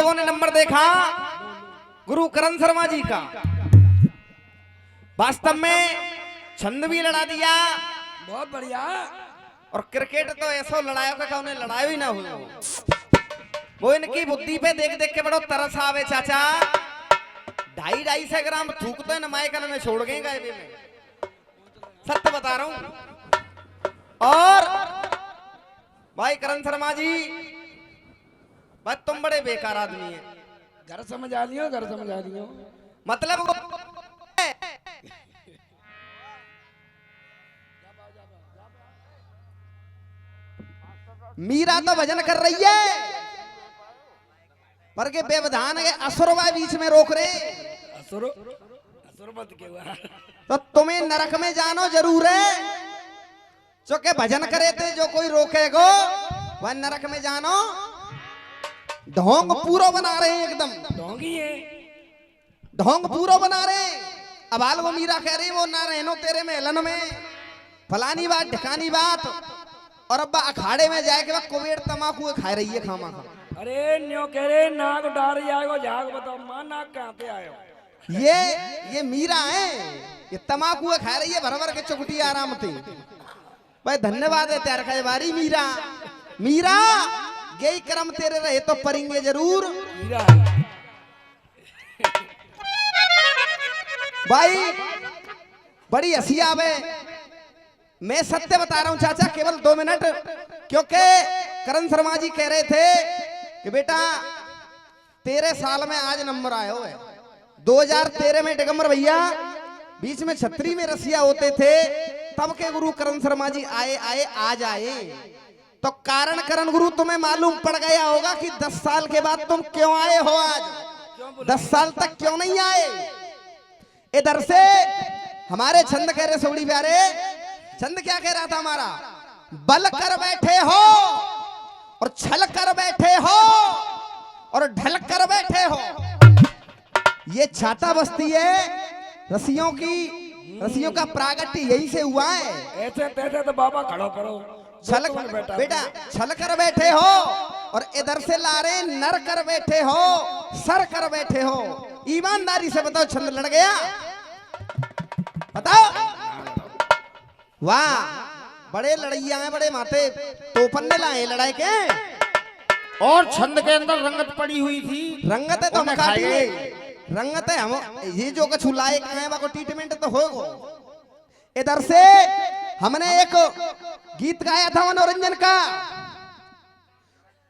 लोगों ने नंबर देखा गुरु करण शर्मा जी का। वास्तव में छंद भी लड़ा दिया, बहुत बढ़िया। और क्रिकेट तो ऐसा लड़ाया का उन्हें लड़ाया ही ना हुआ। वो इनकी बुद्धि पे देख देख के बड़ो तरस आवे चाचा। 250 ग्राम थूकते न मायकन में छोड़ गए गायबे में, सत्य बता रहा हूं। और भाई करण शर्मा जी, बस तुम बड़े बेकार आदमी हैं। घर समझ आ लियो, घर समझ आ लियो। मतलब मीरा तो भजन कर रही है, पर के बेवधान है असुरवा बीच में रोक रहे। असुर असुर मत के हुआ। तो तुम्हें नरक में जानो जरूर है। जो के भजन करे थे, जो कोई रोकेगो वह नरक में जानो। ढोंग पूरा बना रहे हैं, एकदम ढोंगी है, ढोंग पूरा बना रहे हैं। अब आल वो मीरा कह रही वो ना रहनो तेरे मेलन में, फलानी बात ढकानी बात। और अब्बा अखाड़े में जाए के बाद कुबेर तमाकू खा रही है खामा खा। अरे न्यो कह रहे नाक डार जाएगो, जाग बताओ मां नाक कहाँ पे आयो। ये मीरा है, ये तमाकू खा रही है भर भर के चुकटी आराम थी। भाई धन्यवाद है त्यार का बारी मीरा। मीरा यही कर्म तेरे रहे तो परेंगे जरूर। मीरा भाई बड़ी हंसी आवे। मैं सत्य बता रहा हूं चाचा, केवल 2 मिनट। क्योंकि करण शर्मा जी कह रहे थे कि बेटा 13 साल में आज नंबर आया हुआ है। 2013 में दिगंबर भैया बीच में छतरी में रसिया होते थे, तब के गुरु करण शर्मा जी आए आज आए। तो कारण करण गुरु तुम्हें मालूम पड़ गया होगा कि 10 साल के बाद तुम क्यों आए हो आज। 10 साल तक क्यों नहीं आए। इधर से हमारे छंद कह रहे सोड़ी प्यारे, छंद क्या कह रहा था हमारा, बल कर बैठे हो और छल कर बैठे हो और ढल कर बैठे हो। ये छाता बस्ती है रसियों की, रसियों का प्रागट्य यहीं से हुआ है। ऐसे तैसे तो बाबा खड़ो करो, छल बेटा छल कर बैठे हो और इधर से ला रहे नर कर बैठे हो, सर कर बैठे हो। ईमानदारी से बताओ छंद लड़ गया, बताओ। वाह बड़े लड़ैया हैं, बड़े माथे तो पन्ने लाए लड़ाई के। और छंद के अंदर रंगत पड़ी हुई थी। रंगत है तो हम खाएंगे, रंगत है हम ये जो कछ लाए खाए वो ट्रीटमेंट तो होगा। इधर से हमने एक गीत गाया था मनोरंजन का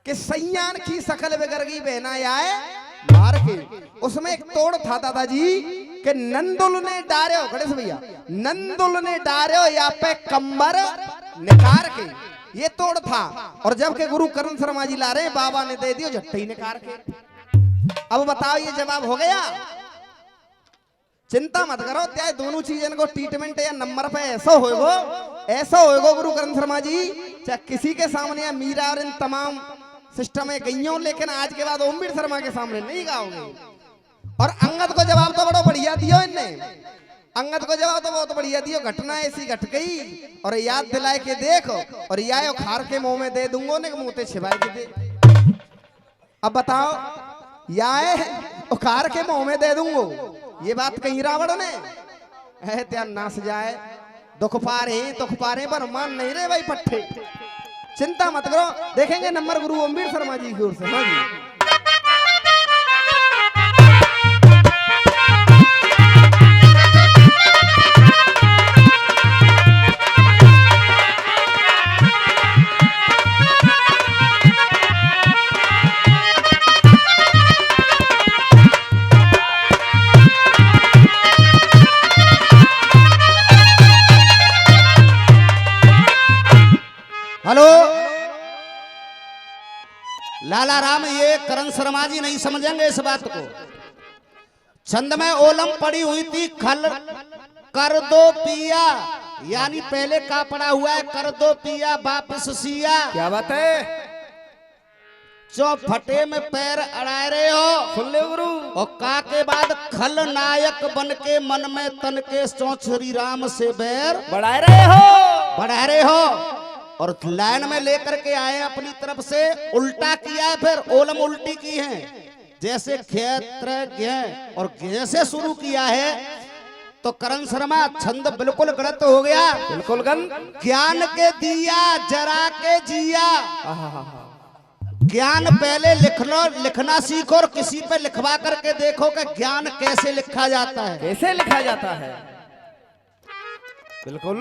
कि सैयान की शकल बिगड़ गई बहना आए मार के। उसमें एक तोड़ था दादाजी कि नंदुल ने डार्यो, गणेश भैया नंदुल ने डार्यो या पे कंबर निकार के, ये तोड़ था। और जब के गुरु करण शर्मा जी ला रहे बाबा ने दे दियो झट्टी निकार के। अब बताओ ये जवाब हो गया। चिंता मत करो, चाहे दोनों चीजों को ट्रीटमेंट या नंबर पे ऐसा होएगो गुरु करण शर्मा जी। चाहे किसी के सामने या मीरा और इन तमाम सिस्टम में गई हो, लेकिन आज के बाद ओमवीर शर्मा के सामने नहीं गाओगे। और अंगद को जवाब तो बड़ा बढ़िया दियो इनने, अंगद को जवाब तो बहुत बढ़िया दियो। घटना ऐसी घट गई और याद दिलाए के देखो, और या खार के मुंह में दे दूंगो ने मुंह ते छिपाए के दे। अब बताओ या उखार के मुंह में दे दूंगो, ये बात कहीं रावण ने है त्यान नास जाए। दुख पारे पर मान नहीं रहे भाई पट्टे। चिंता मत करो, देखेंगे नंबर गुरु ओमवीर शर्मा जी की ओर से। हाँ जी हेलो लाला राम, ये करण शर्मा जी नहीं समझेंगे इस बात को। छंद में ओलम पड़ी हुई थी खल कर दो पिया, यानी पहले का पड़ा हुआ है कर दो पिया वापस सिया। क्या बात है, चौफटे में पैर अड़ा रहे हो, सुन ले गुरु। और का के बाद खल नायक बन के मन में तन के चौछरी राम से बैर बढ़ा रहे हो। और लाइन में लेकर के आए अपनी तरफ से, उल्टा किया है, फिर ओलम उल्टी की है। जैसे क्षेत्रज्ञ और ज्ञ से शुरू किया है तो करण शर्मा छंद बिल्कुल गलत हो गया। बिल्कुल गन ज्ञान के दिया जरा के जिया। ज्ञान पहले लिख लो, लिखना सीखो और किसी पे लिखवा करके देखो कि ज्ञान कैसे लिखा जाता है, कैसे लिखा जाता है। बिल्कुल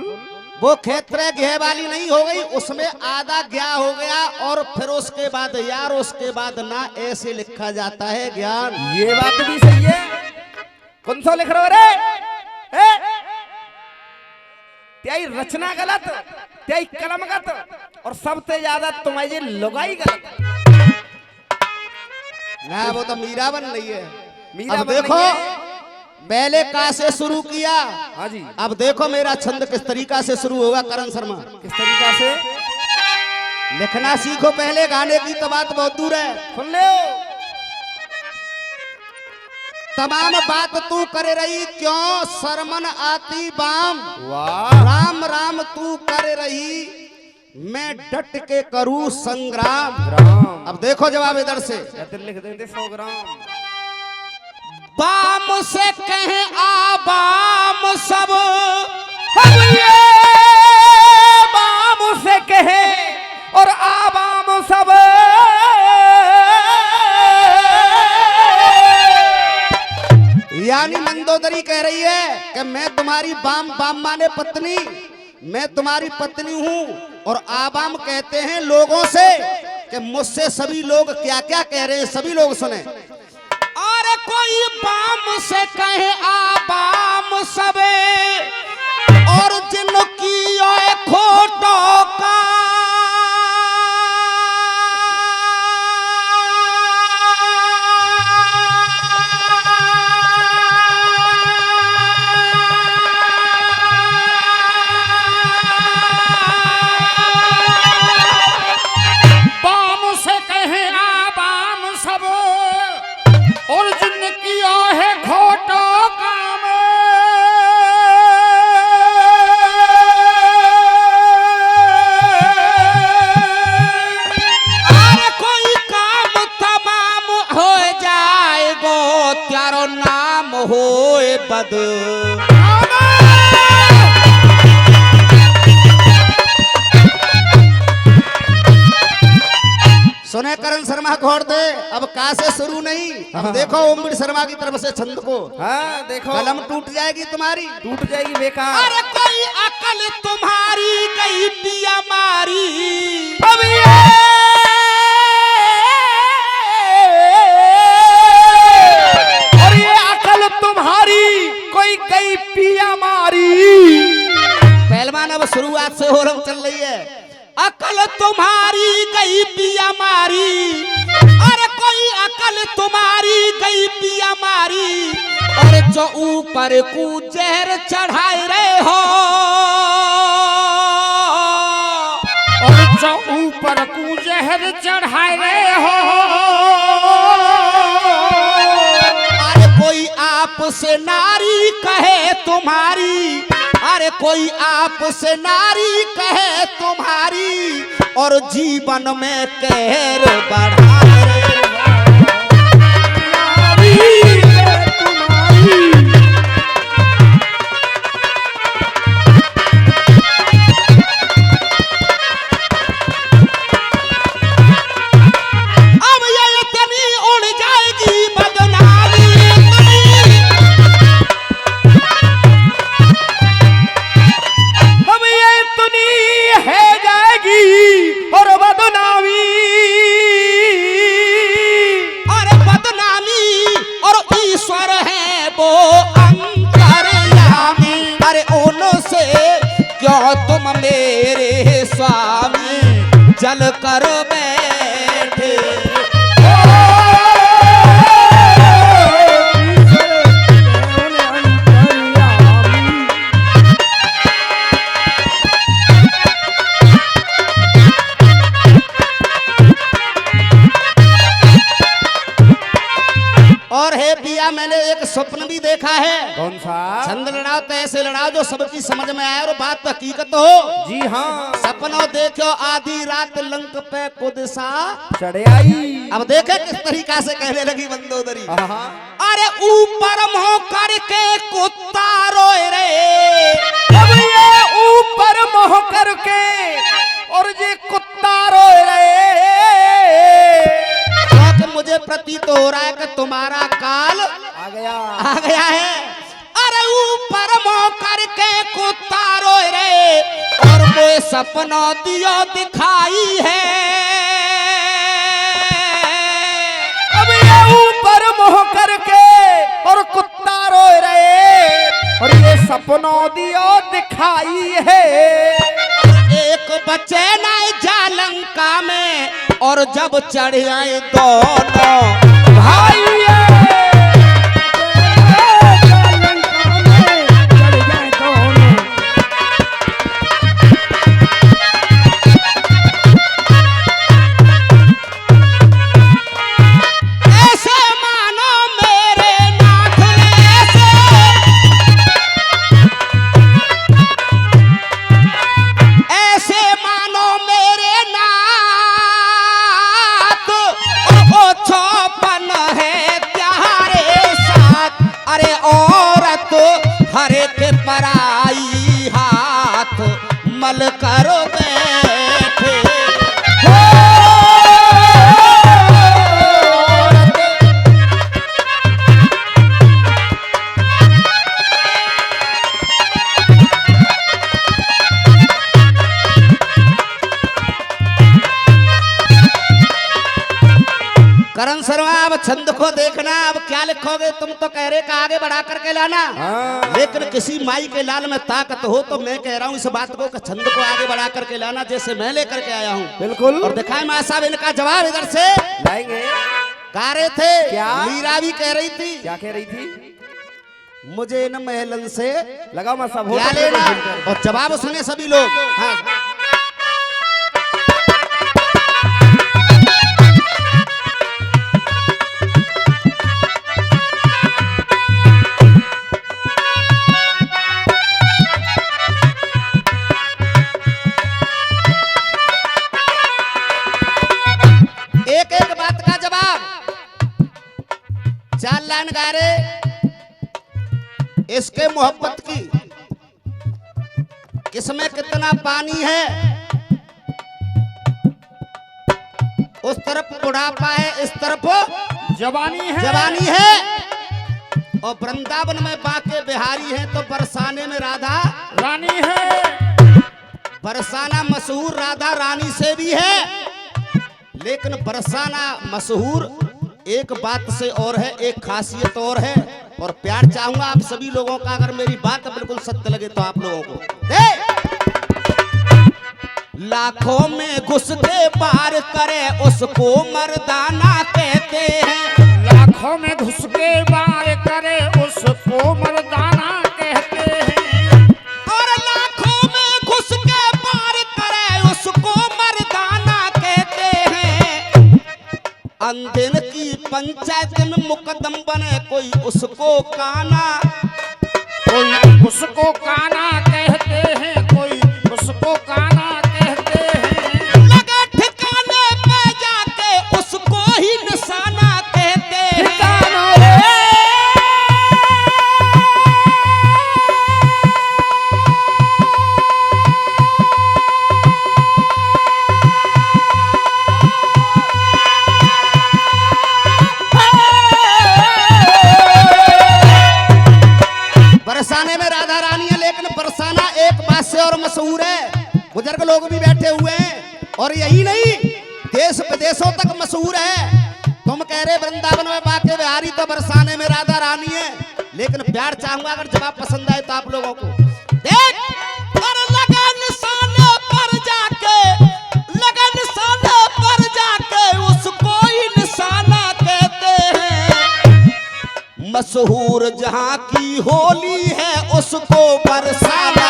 वो क्षेत्र ज्ञ वाली नहीं हो गई, उसमें आधा ज्ञा हो गया और फिर उसके बाद यार उसके बाद ना, ऐसे लिखा जाता है ज्ञान। ये बात भी सही है। कौन सा लिख रहे हो रे? त्याई रचना गलत, त्याई कलम गलत और सबसे ज्यादा तुम्हारी लुगाई गलत। ना वो तो मीरा बन रही है। मीरा अब बन देखो रही है। पहले का से शुरू किया, हाँ जी, अब देखो मेरा छंद किस तरीका से शुरू होगा। करण शर्मा किस तरीका से लिखना सीखो पहले, गाने की तो बात बहुत दूर है। सुन ले। तमाम बात तू करे रही क्यों शर्मन आती बाम। वाह, राम राम तू करे रही मैं डट के करूं संग्राम। ग्राम। अब देखो जवाब इधर से। लिख देते 100 ग्राम। बाम से कहे आबाम सब, हम ये बाम से कहे और आबाम सब। यानी मंदोदरी कह रही है कि मैं तुम्हारी बाम, बाम माने पत्नी, मैं तुम्हारी पत्नी हूं। और आबाम कहते हैं लोगों से कि मुझसे सभी लोग क्या क्या कह रहे हैं, सभी लोग सुने। अरे कोई बाम से कहे आबाम सबे और जिनकी खोटों का होए बद। सुने करण शर्मा घोड़ दे, अब का से शुरू नहीं। अब देखो ओमवीर शर्मा की तरफ से छंद को। हाँ देखो, कलम टूट जाएगी तुम्हारी, टूट जाएगी बेकार। अरे कोई अकल तुम्हारी गई पिया मारी। अब ये तुम्हारी कोई गई पिया मारी। पहलवान अब शुरुआत से हो रहा चल रही है। अकल तुम्हारी गई पिया मारी, अरे कोई अकल तुम्हारी गई पिया मारी। और जो ऊपर को जहर चढ़ाए रहे हो, और जो ऊपर को जहर चढ़ाए रहे हो। कोई आपसे नारी कहे तुम्हारी, अरे कोई आपसे नारी कहे तुम्हारी और जीवन में कहर बढ़ा रहे अब ये इतनी उड़ जाएगी बदनामी। और बदनामी, अरे बदनामी और ईश्वर है वो अंतर्यामी। अरे उनसे क्यों तुम मेरे स्वामी जल कर बैठे। और हे पिया मैंने एक स्वप्न भी देखा है। कौन सा? छंद लड़ाओ तो ऐसे लड़ाओ जो सबकी समझ में आए और बात हकीकत हो। जी हाँ। सपनों देखो आधी रात लंक पे कुदसा चढ़े आई। अब देखे किस तरीका से कहने लगी मंदोदरी। हाँ। अरे ऊपर मोह करके कुत्ता रोए रे, अब ये ऊपर मोह करके और ये कुत्ता रोए रहे। क्योंकि मुझे प्रतीत हो रहा है कि तुम्हारा काल आ गया है। अरे ऊपर मोह करके कुत्ता रोए रे, और वो सपनों दियो दिखाई है। अब ये ऊपर मोह करके और कुत्ता रोए रहे, और ये सपनों दियो दिखाई है। एक बचे ना जालंका में, और जब चढ़ आए दोनों भाई हरे के पराई हाथ मल करो बैठे। करण शर्मा अब छंद को देखना, अब क्या लिखोगे तुम तो कह रहे का आगे बढ़ा करके लाना। लेकिन किसी माई के लाल में ताकत हो तो मैं कह रहा हूँ इस बात को कि छंद को आगे बढ़ा करके लाना, जैसे मैं लेकर के आया हूँ। बिल्कुल। और दिखाए माँ साहब इनका जवाब इधर से लाएंगे। गा रहे थे क्या? मीरा भी कह रही थी। क्या कह रही थी? मुझे न महलन से लगाओ मैं सब क्या लेना, और जवाब सुने सभी लोग। हाँ। एक एक बात का जवाब। चार लाइन गा रहे इसके मोहब्बत की, किसमें कितना पानी है, उस तरफ बुढ़ापा है, इस तरफ जवानी है। और वृंदावन में बाके बिहारी है तो बरसाने में राधा रानी है। बरसाना मशहूर राधा रानी से भी है, लेकिन बरसाना मशहूर एक बात से और है, एक खासियत और है। और प्यार चाहूंगा आप सभी लोगों का, अगर मेरी बात बिल्कुल सत्य लगे तो आप लोगों को लाखों में घुस के पार करे उसको मर्दाना कहते हैं। लाखों में घुस के पार करे उसको मर्दाना कहते हैं। और लाखों में घुस के पार करे उसको मर्दाना कहते हैं। अंदिन की पंचायत में मुकदम बने कोई उसको काना, कोई उसको काना कहते हैं, कोई उसको काना कहते हैं। लगे ठिकाने पे जाके उसको ही निशाना कहते हैं। बरसाने में राधा रानी है, लेकिन बरसाना एक बात से और मशहूर है, बुजुर्ग लोग भी बैठे हुए हैं। और यही नहीं, देश विदेशों तक मशहूर है। तुम कह रहे वृंदावन में बाके बिहारी तो बरसाने में राधा रानी है, लेकिन प्यार चाहूंगा अगर जवाब पसंद आए तो आप लोगों को देख। और लगा निशाने पर जाके उसको ही निशाना कहते हैं। मशहूर जहाँ की होली है उसको बरसाना।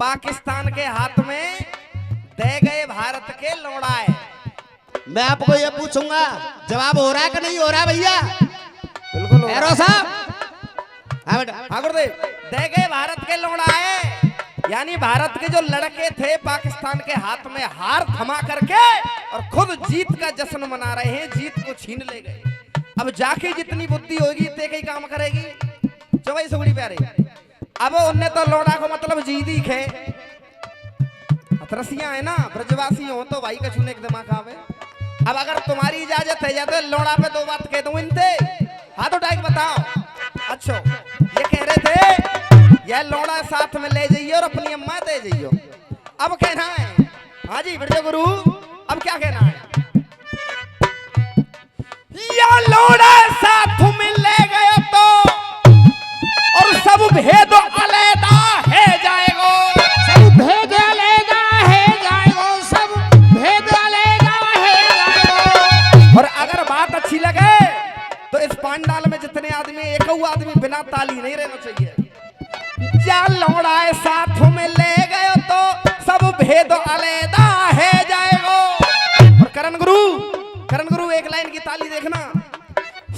पाकिस्तान के हाथ में दे गए भारत के लौड़ाए। मैं आपको ये पूछूंगा, जवाब हो रहा है कि नहीं हो रहा है भैया? बिल्कुल हो रहा एरो है। साहब, हाँ बेटा। हाँ गुरुदेव, दे गए भारत के लौड़ाए, यानी भारत के जो लड़के थे पाकिस्तान के हाथ में हार थमा करके और खुद जीत का जश्न मना रहे हैं, जीत को छीन ले गए। अब जाके जितनी बुद्धि होगी इतने कई काम करेगी। चौबई सुगड़ी प्यारे, अब उनने तो लौड़ा को मतलब जीदी खे हथरसियां है ना, ब्रजवासी हो तो भाई का छूने के दिमाग आवे। अब अगर तुम्हारी इजाजत है जाते लौड़ा पे दो बात कह दूं इनते, हाथ उठा के बताओ। अच्छा, ये कह रहे थे यह लौड़ा साथ में ले जाइए और अपनी अम्मा दे जाइए। अब कहना है, हाँ जी ब्रज गुरु, अब क्या कहना है? या लौड़ा साथ में ले गए तो और सब भेद अलैदा है जाएगो, सब भेद अलग है जाएगो, सब भेद अलग है जाएगो। और अगर बात अच्छी लगे तो इस पांडाल में जितने आदमी, एक आदमी बिना ताली नहीं रहना चाहिए। या लौड़ाए साथ में ले गए तो सब भेद अलैदा है जाएगो। और करण गुरु एक लाइन की ताली देखना,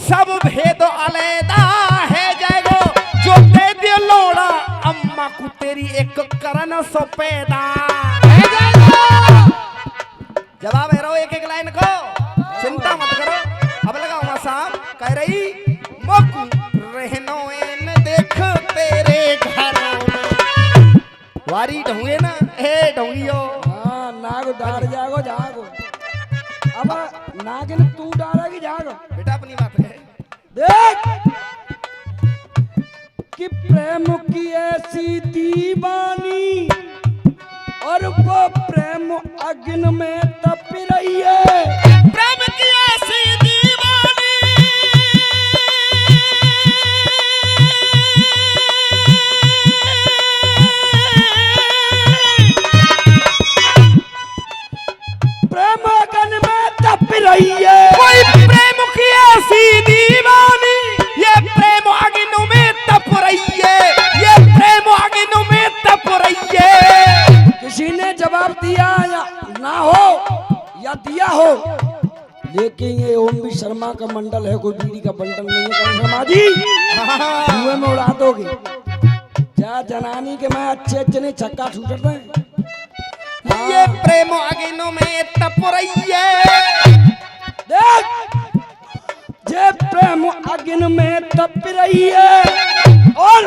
सब भेद अलैदा है जाएगो, जो दे दे लौड़ा अम्मा को तेरी एक करण सो पैदा है जाएगो। जवाब है रो एक एक लाइन को, चिंता मत करो। अब लगाओ मां साहब, कह रही मुक रहनो इन देख तेरे घरों में। वारी ढूंगे ना, हे ढूंगियो। हाँ, नाग डाल जागो जागो। अब नागिन तू डालेगी जागो। बेटा अपनी बात है। देख कि प्रेम की ऐसी दीवानी और वो प्रेम अग्नि में तप रही है। प्रेम की ऐसी दीवानी, प्रेम अग्नि में तप रही है। कोई प्रेम की ऐसी दीवानी, ये प्रेम अग्नि में तप रही है, ये प्रेम अग्नि में तप रही है। किसी ने जवाब दिया या ना हो या दिया हो, लेकिन ये ओम भी शर्मा का मंडल है, कोई बीड़ी का बंडल नहीं है। करण शर्मा जी धुएं में उड़ा दोगे क्या जनानी के? मैं अच्छे ने छक्का छूट रहे हैं। ये प्रेम अग्नि में तप रही है। देख, ये प्रेम अग्नि में तप रही है और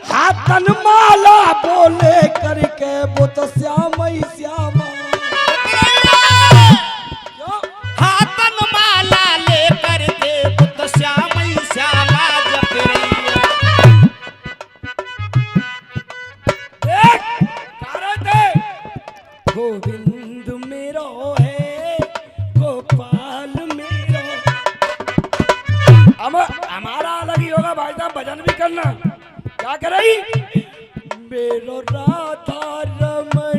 हाथन माला बोले करके वो तो श्याम ही श्यामा। हाथन माला लेकर के बुद्ध श्याम ही श्यामा जप रही है। देख, कारण दे गोविंद मेरो है, गोपाल मेरो। अब हमारा अलग ही होगा भाई साहब, भजन भी करना। क्या कर रही? मेरो राधा रमण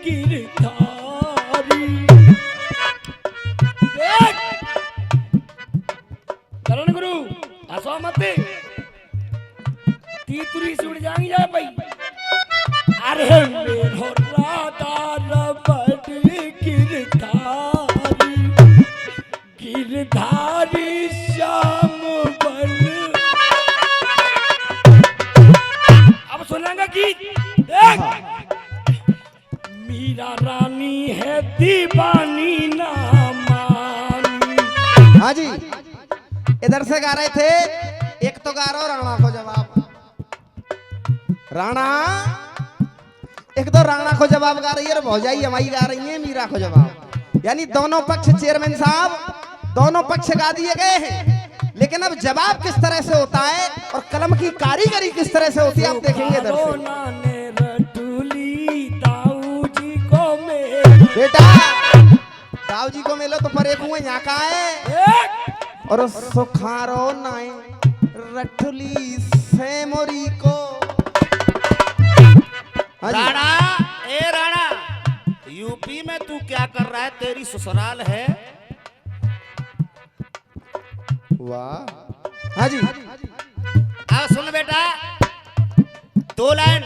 गिरधारी। देख करण गुरु, हंसो मत, तीतुरी से उड़ जाएंगी जाए भाई। अरे मेरो राधा रमण गिरधारी, गिरधारी श्याम बन। अब सुनेंगे गीत। देख, मीरा रानी है दीवानी ना मानी। हाँ जी, इधर से गा रहे थे, एक तो गा रहा राणा को जवाब। राणा, एक तो राणा को जवाब गा रही है और भौजाई हमारी गा रही है मीरा को जवाब। यानी दोनों पक्ष चेयरमैन साहब, दोनों पक्ष गा दिए गए हैं, लेकिन अब जवाब किस तरह से होता है और कलम की कारीगरी किस तरह से होती है आप देखेंगे इधर से। बेटा दाऊ जी को मिलो तो परे कुएं यहाँ का है, और सुखारो नाए रठुली से मोरी को। हाँ जी। राणा, ए राणा, यूपी में तू क्या कर रहा है? तेरी ससुराल है। वाह। हाँ जी, अब सुन बेटा, दो लाइन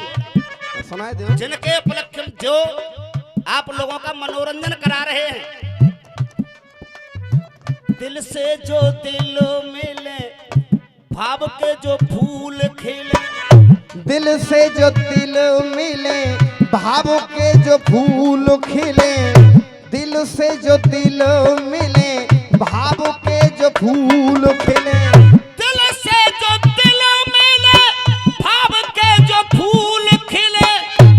सुनाए दो। जिनके उपलक्ष्य में जो आप लोगों का मनोरंजन करा रहे हैं। दिल से जो दिल मिले, भाव के जो फूल खिले, दिल से जो दिल मिले, भावों के जो फूल खिले, दिल से जो दिल मिले, भावों के जो फूल खिले, दिल से जो दिल मिले, भाव के जो फूल खिले,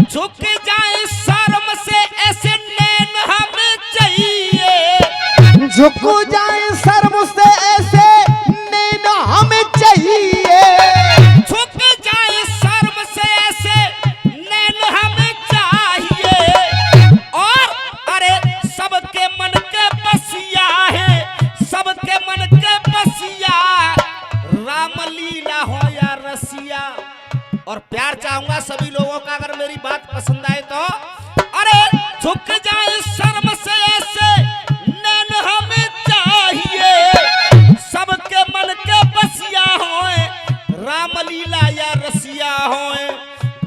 झुक जाए शर्म से ऐसे नैन हमें चाहिए, झुक जाए शर्म से ऐसे नैन हमें चाहिए, झुक जाए शर्म से ऐसे नैन हमें चाहिए। और अरे सबके मन के बसिया है, सबके मन के बसिया, रामलीला हो या रसिया। और प्यार चाहूंगा सभी लोगों का, अगर मेरी बात पसंद आए तो। अरे झुक जाए शर्म से ऐसे नैन हमें चाहिए, सबके मन के बसिया होए, रामलीला या रसिया होए।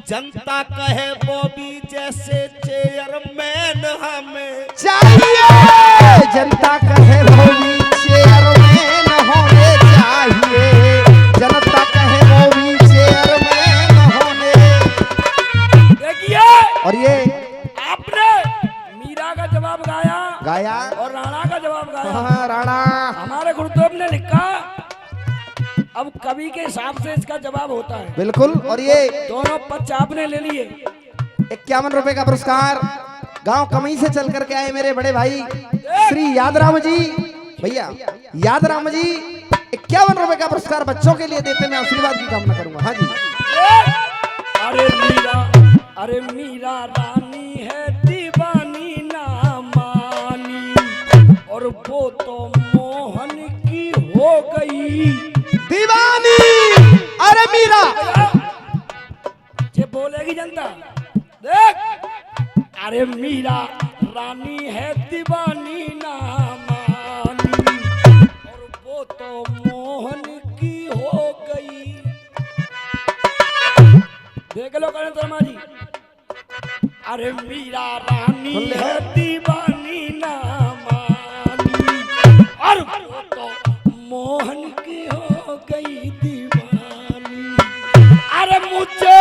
जनता कहे बॉबी जैसे चेयरमैन हमें चाहिए, जनता कहे भोली चेयरमैन होने चाहिए, जनता कहे भोली चेयरमैन होने। देखिए और ये आपने मीरा का जवाब गाया और राणा का जवाब गाया। हाँ, राणा हमारे गुरुदेव ने लिखा, अब कवि के हिसाब से इसका जवाब होता है। बिल्कुल। और ये दोनों पक्ष आपने ले लिए। 51 रुपए का पुरस्कार गांव कमई से चल करके आए मेरे बड़े भाई श्री यादराम जी, भैया यादराम जी 51 रुपए का पुरस्कार बच्चों के लिए देते, मैं आशीर्वाद की कामना करूंगा। हाँ जी। अरे मीरा रानी है दीवानी ना मानी, और वो तो मोहन की हो गई दीवानी। अरे मीरा ये बोलेगी जनता, देख। अरे मीरा रानी है दीवानी ना मानी, और वो तो मोहन की हो गई। देख लो करण शर्मा जी। अरे मीरा रानी है दीवानी ना मानी, और वो तो मोहन की हो गई दीवानी। अरे मुझे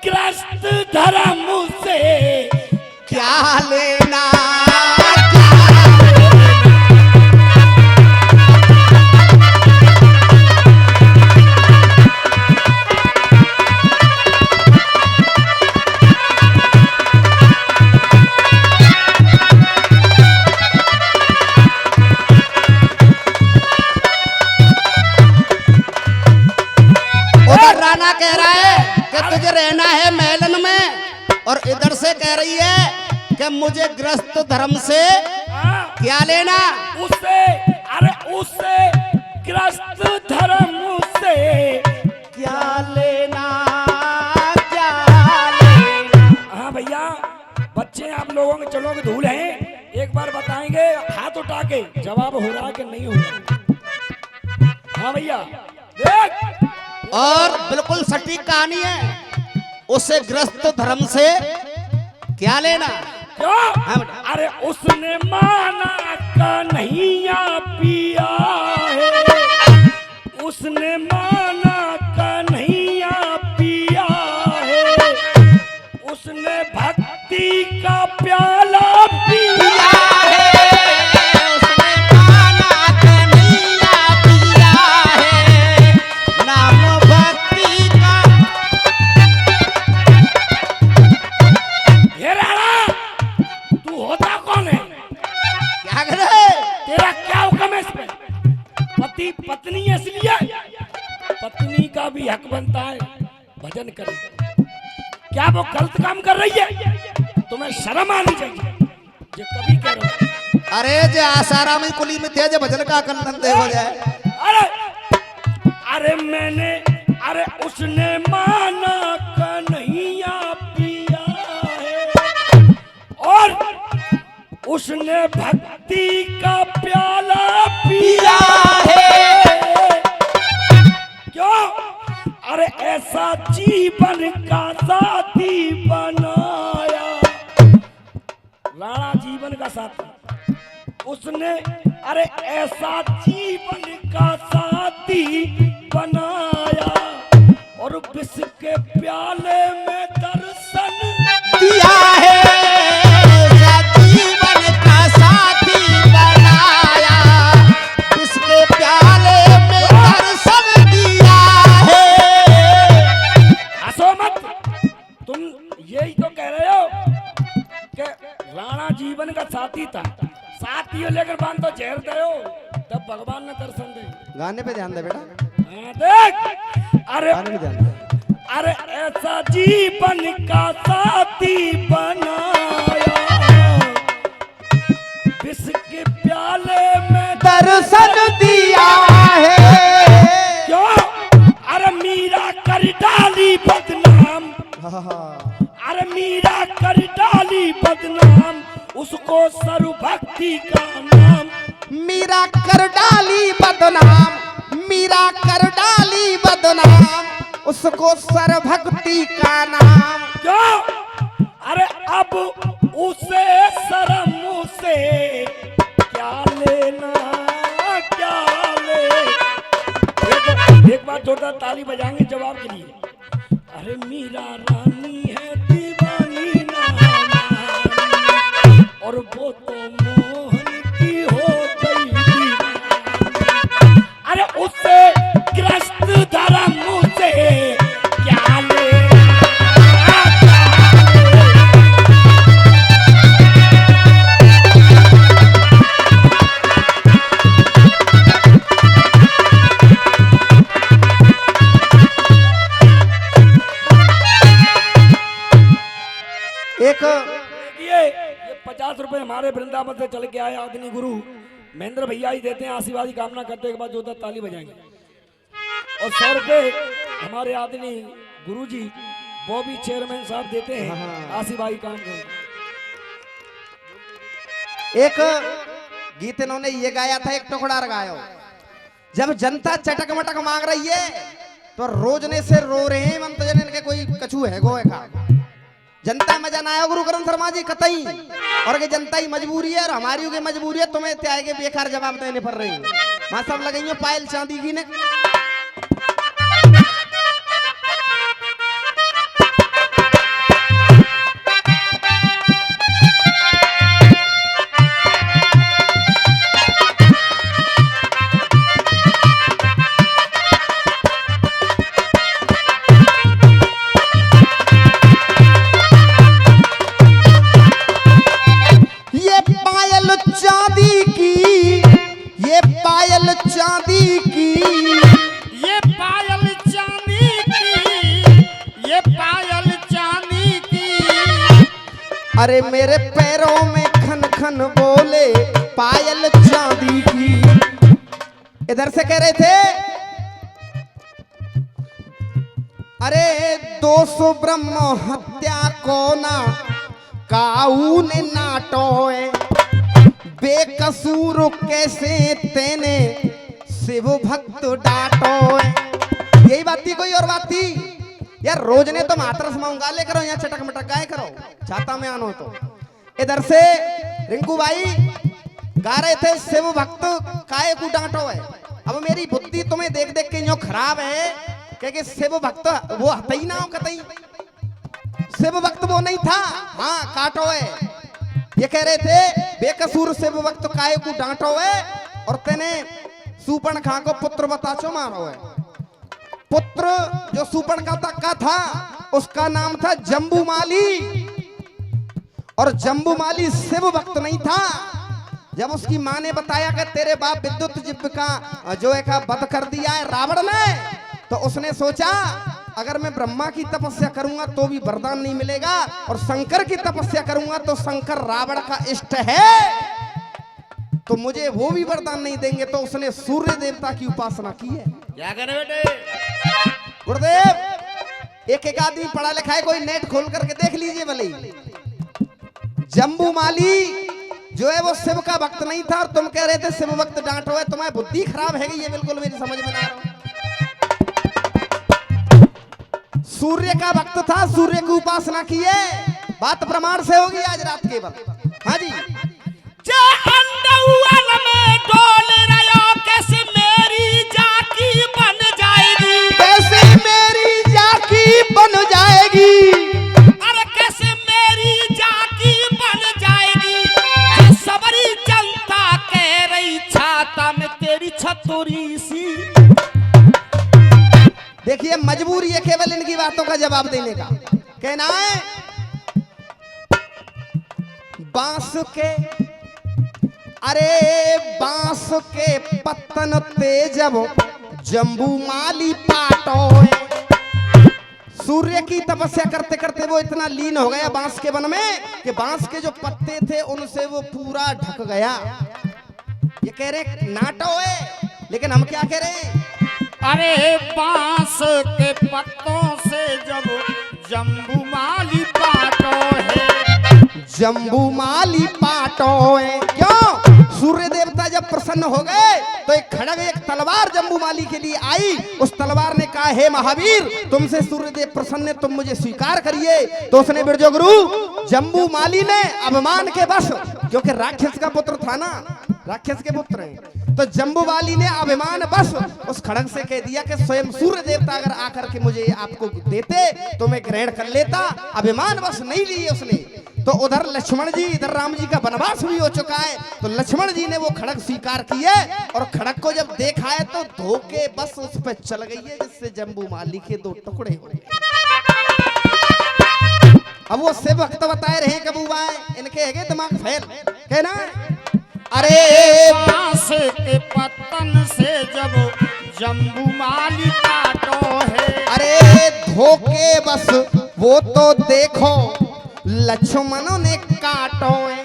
ग्रस्त धर्म से क्या लेना। राणा कह रहा है कि तुझे रहना है महलन में, और इधर से कह रही है कि मुझे ग्रस्त धर्म से क्या लेना। उससे ग्रस्त धर्म से क्या लेना, क्या लेना। हाँ भैया, बच्चे आप लोगों के चलों के धूल हैं, एक बार बताएंगे हाथ उठा के जवाब हो रहा कि नहीं हो रहा। हाँ भैया देख। और बिल्कुल सटीक कहानी है, उसे ग्रस्त धर्म से क्या लेना। क्यों? अरे उसने माना कन्हैया पिया है, उसने माना कन्हैया पिया है, उसने भक्ति का प्याला पिया है, उसने माना कन्हैया पिया है, नाम भक्ति का। हे राणा, तू होता कौन है? क्या करे? तेरा क्या हुक्म है इस पे? पति पत्नी है, इसलिए पत्नी का भी हक बनता है भजन करे। क्या वो गलत काम कर रही है? तुम्हें शर्म आनी चाहिए। ये कभी कह रहे हो? अरे जे आसाराम ही कुली में थे, जे भजन का कन्नन दे हो जाए। अरे उसने माना कन्हैया पिया है, और उसने भक्ति का प्याला पिया है। क्यों? अरे ऐसा ऐसा जीवन का साथी बनाया। राणा जीवन का साथी उसने, अरे ऐसा जीवन का साथी बनाया और विष के प्याले में दर्शन दिया है, ऐसा जीवन का साथी बनाया, इसके प्याले में दर्शन दिया है। हंसो मत, तुम यही तो कह रहे हो कि राणा जीवन का साथी था, साथी हो लेकर बांध तो जहर दे हो, तब भगवान ने दर्शन दे। गाने पे ध्यान दे बेटा, हाँ, देख, अरे गाने पे ध्यान दे। अरे ऐसा जीवन का साथी बनाया, विष के प्याले में दर्शन दिया है। क्यों? अरे मीरा कर डाली बदनाम, हाँ, हाँ। अरे मीरा कर डाली बदनाम, उसको सर्वभक्ति का नाम। मीरा कर डाली बदनाम, मीरा कर डाली बदनाम, उसको सर्वभक्ति का नाम। क्यों? अरे अब उसे शर्म से क्या लेना, क्या ले। एक बार जोरदार ताली बजाएंगे जवाब के लिए। अरे मीरा रानी है दीवानी ना मानी, और वो तो मोहन की हो गई दीवानी। अरे उससे ग्रस्त धर्म से क्या लेना, एक ये 50 रुपए हमारे वृंदावन से चल के आए आदमी गुरु महेंद्र भैया ही देते हैं, आशीर्वाद की कामना करते के बाद जोरदार ताली बजाएंगे। और 100 रुपए हमारे आदमी गुरु जी बॉबी चेयरमैन साहब देते हैं, आशीर्वाद की काम करें। एक गीत इन्होंने ये गाया था, एक टुकड़ा गायो। जब जनता चटक मटक मांग रही है तो रोजने से रो रहे हैं, मन तो जन इनके कोई कछू है गो का। जनता में जाना है गुरु करण शर्मा जी कतई, और के जनता ही मजबूरी है और हमारी की मजबूरी है, तुम्हें त्याग के बेकार जवाब देने पड़ रही है। वहां सब लगाई पायल चांदी की ने। अरे मेरे पैरों में खन खन बोले पायल चांदी की। इधर से कह रहे थे अरे 200 ब्रह्म हत्या को ना काऊ ने नाटोए, बेकसूर कैसे तेने शिव भक्त डांटोए। यही बात थी, कोई और बात थी यार? रोज ने तो मात्र समाऊंगा ले करो, यहाँ चटक मटक गाय करो, छाता में आनो तो। इधर से रिंकू भाई गा रहे थे शिव भक्त काय को डांटो है। अब मेरी बुद्धि तुम्हें देख देख के जो खराब है कि शिव भक्त वो हतई ना हो कतई, शिव भक्त वो नहीं था, हाँ काटो है। ये कह रहे थे बेकसूर शिव भक्त काय को डांटो है, और तेने सूपन खा को पुत्र बताचो मारो है। पुत्र जो सूपन का था उसका नाम था जम्बूमाली, और जम्बूमाली शिव भक्त नहीं था। जब उसकी माँ ने बताया कि तेरे बाप विद्युत जिब्ब का जो है का वध कर दिया है रावण ने, तो उसने सोचा अगर मैं ब्रह्मा की तपस्या करूंगा तो भी वरदान नहीं मिलेगा, और शंकर की तपस्या करूंगा तो शंकर रावण का इष्ट है तो मुझे वो भी वरदान नहीं देंगे। तो उसने सूर्य देवता की उपासना की है। क्या करे बेटे? गुरुदेव एक एक आदमी पढ़ा लिखा है, कोई नेट खोल करके देख लीजिए भले। जम्बूमाली जो है वो शिव का भक्त नहीं था, और तुम कह रहे थे शिव भक्त डांटो है। तुम्हारी बुद्धि खराब है ये बिल्कुल मेरी समझ में ना आ रहा। सूर्य का वक्त था, सूर्य की उपासना किए, बात प्रमाण से होगी आज रात केवल। हाँ जी। जे अंडरवर्ल्ड में डोल रहा कैसे मेरी जाकी बन जाएगी, कैसे मेरी जाकी बन जाएगी, अरे कैसे मेरी जाकी बन जाएगी। जे सबरी जनता कह रही छाता में तेरी छतुरी सी। देखिए मजबूरी है केवल इनकी बातों का जवाब देने का। कहना है बांस के, अरे बांस के पत्तन तेजब जम्बू माली पाटो। सूर्य की तपस्या करते करते वो इतना लीन हो गया बांस के वन में कि बांस के जो पत्ते थे उनसे वो पूरा ढक गया। ये कह रहे नाटो है, लेकिन हम क्या कह रहे हैं? अरे बांस के पत्तों से जब जम्बू माली पाटो है, जम्बू माली पाटो है। क्यों? सूर्य देवता जब प्रसन्न हो गए तो एक खड़ग, एक तलवार जम्बू माली के लिए आई। उस तलवार ने कहा, हे महावीर, तुमसे सूर्यदेव प्रसन्न है, तुम मुझे स्वीकार करिए। तो उसने बिरजो गुरु जम्बू माली ने अभिमान के वश, क्योंकि राक्षस का पुत्र था ना, राक्षस के पुत्र हैं, तो जम्बूवाली ने अभिमान बस उस खड़ग से कह दिया कि स्वयं सूर्य देवता अगर आकर के मुझे आपको देते तो मैं ग्रहण कर लेता। अभिमान बस नहीं लिए उसने। तो उधर लक्ष्मण जी, इधर राम जी का वनवास भी हो चुका है, तो लक्ष्मण जी ने वो खड़ग स्वीकार की है और खड़ग को जब देखा है तो धोखे बस उस पर चल गई है, जिससे जम्बूमाली के 2 टुकड़े हो गए। अब वो से वक्त बताए रहे कबूबा इनके है दिमाग फैल। कहना अरे बांस के पत्तन से जब जम्बू माली काटो है, अरे धोखे बस वो तो देखो लक्ष्मण ने काटो है।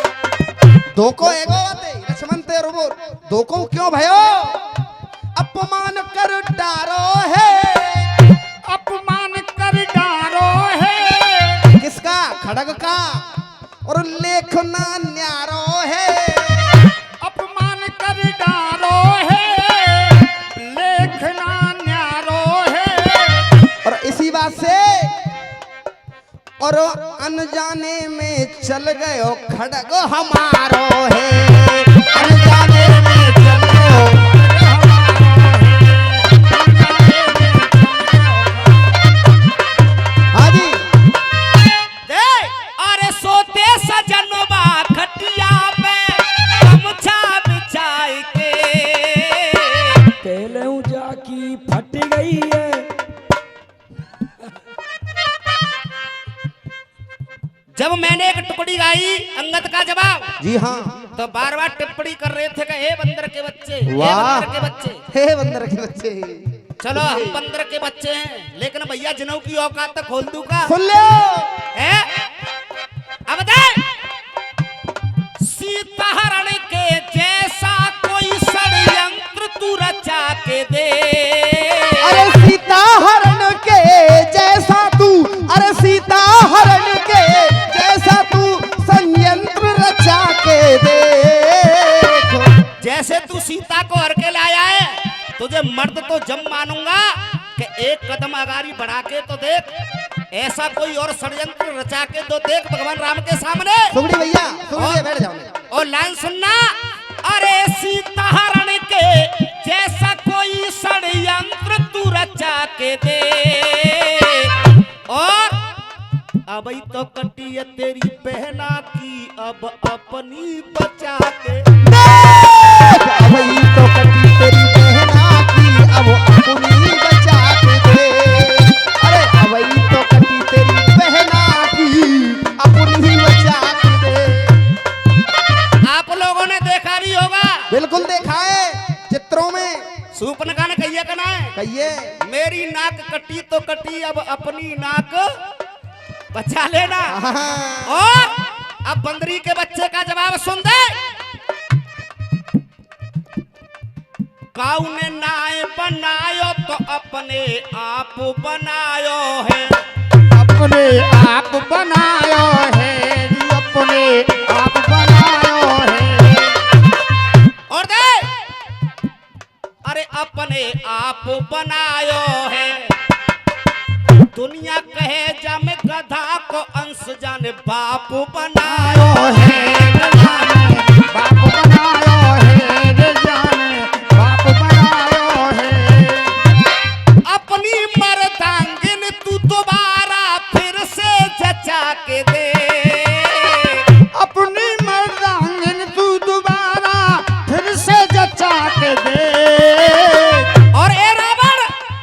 धोखो एगो आते लक्ष्मण ते रुबो धोखो क्यों भयो? अपमान कर डारो है, अपमान कर डारो है। किसका? खड़ग का। और लेखना न्यारो है, अपमान कर डारो है, लेखना न्यारो है। और इसी बात से और अनजाने में चल गयो खड़ग हमारो है, अनजाने में चल गयो। हाँ जी। दे अरे सोते सजनवा खटिया पे गमछा बिछाई के, पहले जाकी फट गई है। जब मैंने एक टुकड़ी गाई अंगद का जवाब, जी हाँ, तो बार बार टिप्पणी कर रहे थे कि हे बंदर के बच्चे, हे वाह, बंदर के बच्चे। हे बंदर के बच्चे। चलो हम बंदर के बच्चे हैं, लेकिन भैया जिनों की औकात तक खोल दूं का? सुन लो। अब देख, सीताहरण के जैसा कोई षड्यंत्र तू रचा के दे। अरे सीता हरण के जैसा तू, अरे सीता हरण के जैसा तू संयंत्र रचा के देखो। जैसे तू सीता को हर के लाया है, तुझे मर्द तो जब मानूंगा कि एक कदम आगारी बढ़ा के तो देख, ऐसा कोई और षड्यंत्र रचा के तो देख भगवान राम के सामने। सुगड़ी भैया, सुगड़ी बैठ जाओ। और लाइन सुनना, अरे सीताहरण के जैसा कोई षड्यंत्र तू रचा के दे। और अब तो कटी है तेरी बहना की, अब अपनी बचा के अब तो कटी तेरी बहना की, अब अपनी बचा के दे। अरे अब तो कटी तेरी बहना की, अपनी बचा के दे। आप लोगों ने देखा भी होगा, बिल्कुल देखा है चित्रों में। सूपनका ने कहिए का ना है, कहिए मेरी नाक कटी तो कटी, अब अपनी नाक बचा लेना। और अब बंदरी के बच्चे का जवाब सुन दे। काऊ ने नाय बनायो तो अपने आप बनायो है, अपने आप बनायो है, अपने आप बनायो है। और दे, अरे अपने आप बनायो है। दुनिया कहे जामे गधा को अंश जाने बाप बनायो है बाप बनायो है रे जाने बाप बनायो है। अपनी मर्दांगिन तू दोबारा फिर से जचा के दे अपनी मर्दांगिन तू दोबारा फिर से जचा के दे। और ए रावण